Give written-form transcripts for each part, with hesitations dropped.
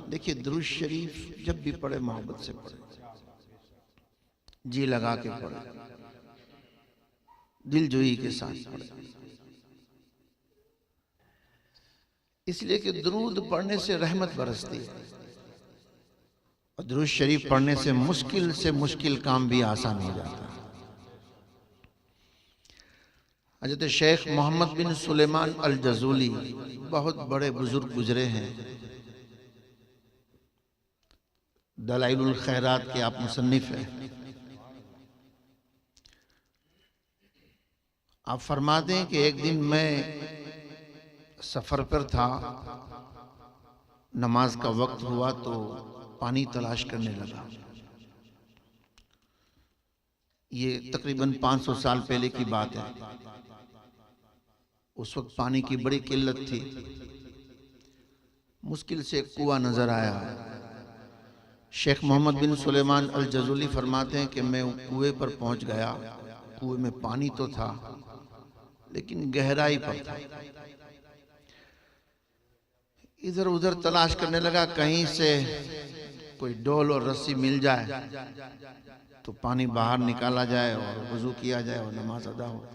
देखिए दुरूद शरीफ जब भी पढ़े मोहब्बत से पढ़े, जी लगा के पढ़े, दिलजोई के साथ पढ़े, इसलिए कि दुरूद पढ़ने से रहमत बरसती है और दुरूद शरीफ पढ़ने से मुश्किल काम भी आसान हो जाता है। हज़रत शेख मोहम्मद बिन सुलेमान अल जज़ूली बहुत बड़े बुजुर्ग गुजरे हैं। दलाइलुल खैरात के आप मुसन्निफ हैं। आप फरमाते हैं कि एक दिन मैं सफर पर था, नमाज का वक्त हुआ तो पानी तलाश करने लगा। ये तकरीबन 500 साल पहले की बात है। उस वक्त पानी की बड़ी किल्लत थी। मुश्किल से एक कुआं नजर आया। शेख मोहम्मद बिन सुलेमान अल जज़ूली फरमाते हैं कि मैं कुएं पर पहुंच गया। कुएं में पानी तो था लेकिन गहराई पर था। इधर उधर तलाश करने लगा, कहीं से कोई डोल और रस्सी मिल जाए तो पानी बाहर निकाला जाए और वजू किया जाए और नमाज अदा हो।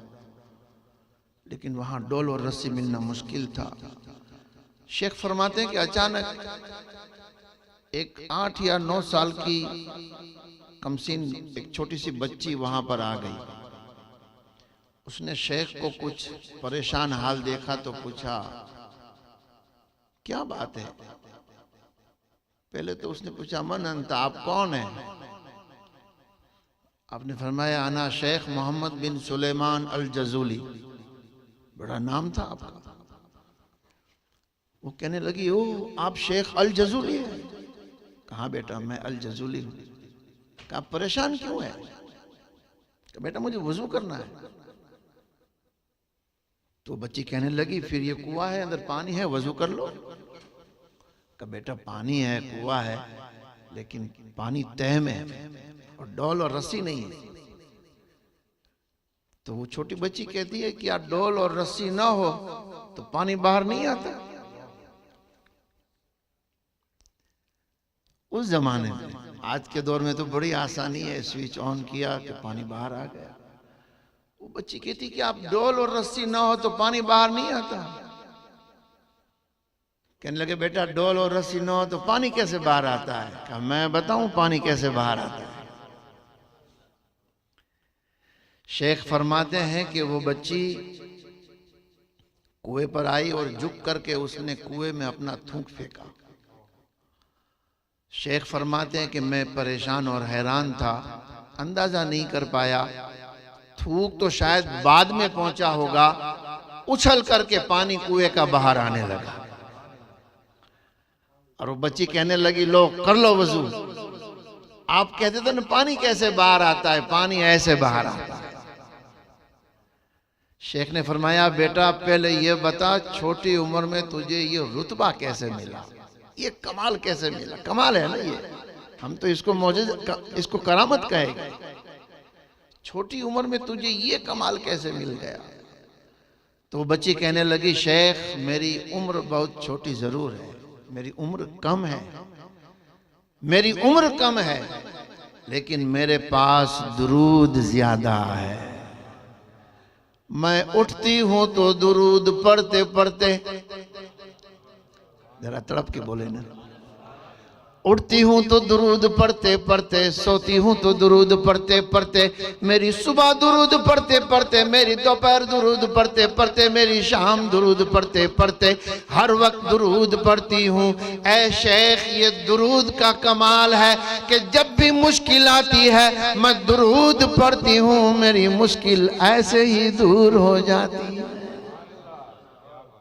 लेकिन वहां डोल और रस्सी मिलना मुश्किल था। शेख फरमाते हैं कि अचानक एक 8 या 9 साल की कमसीन एक छोटी सी बच्ची वहां पर आ गई। उसने शेख को कुछ परेशान हाल देखा तो पूछा, क्या बात है? पहले तो उसने पूछा, मन अंत, आप कौन है? आपने फरमाया, अना शेख मोहम्मद बिन सुलेमान अल जज़ूली। बड़ा नाम था आपका। वो कहने लगी, ओ आप शेख अल जज़ूली है? कहा बेटा मैं अल जज़ूली हूं। कहा परेशान क्यों है? कहा बेटा मुझे वजू करना है। तो बच्ची कहने लगी, फिर ये कुआं है, अंदर पानी है, वजू कर लो। कहा बेटा पानी है, कुआं है, लेकिन पानी तह में है और डोल और रस्सी नहीं है। तो वो छोटी बच्ची कहती है कि यार डोल और रस्सी ना हो तो पानी बाहर नहीं आता। उस जमाने में, आज के दौर में तो बड़ी आसानी है, स्विच ऑन किया कि पानी बाहर आ गया। वो बच्ची कहती कि आप डोल और रस्सी ना हो तो पानी बाहर नहीं आता। कहने लगे बेटा डोल और रस्सी ना हो तो पानी कैसे बाहर आता है? कहा मैं बताऊं पानी कैसे बाहर आता है। शेख फरमाते हैं कि वो बच्ची कुएं पर आई और झुक करके उसने कुएं में अपना थूक फेंका। शेख फरमाते हैं कि मैं परेशान और हैरान था, अंदाजा नहीं कर पाया। थूक तो शायद बाद में पहुंचा होगा। उछल करके पानी कुएं का बाहर आने लगा और वो बच्ची कहने लगी, लो कर लो वजू। आप कहते थे ना पानी कैसे बाहर आता है? पानी ऐसे बाहर आता है। शेख ने फरमाया, बेटा पहले ये बता, छोटी उम्र में तुझे ये रुतबा कैसे मिला? ये कमाल कैसे मिला? कमाल है ना ये, हम तो इसको मौजूद, इसको करामत कहेंगे। छोटी उम्र में तुझे ये कमाल कैसे मिल गया? तो बच्ची कहने लगी, शेख मेरी उम्र बहुत छोटी जरूर है, मेरी उम्र कम है, मेरी उम्र कम है, लेकिन मेरे पास दुरूद ज्यादा है। मैं उठती हूं तो दुरूद पढ़ते पढ़ते, जरा तड़प के बोले ना, उठती हूं तो दुरूद पढ़ते पढ़ते, सोती हूं तो दुरूद पढ़ते पढ़ते, मेरी सुबह दुरूद पढ़ते पढ़ते, मेरी दोपहर दुरूद पढ़ते पढ़ते, मेरी शाम दुरूद पढ़ते पढ़ते, हर वक्त दुरूद पढ़ती हूं। ऐ शेख ये दुरूद का कमाल है कि जब भी मुश्किल आती है मैं दुरूद पढ़ती हूं, मेरी मुश्किल ऐसे ही दूर हो जाती है।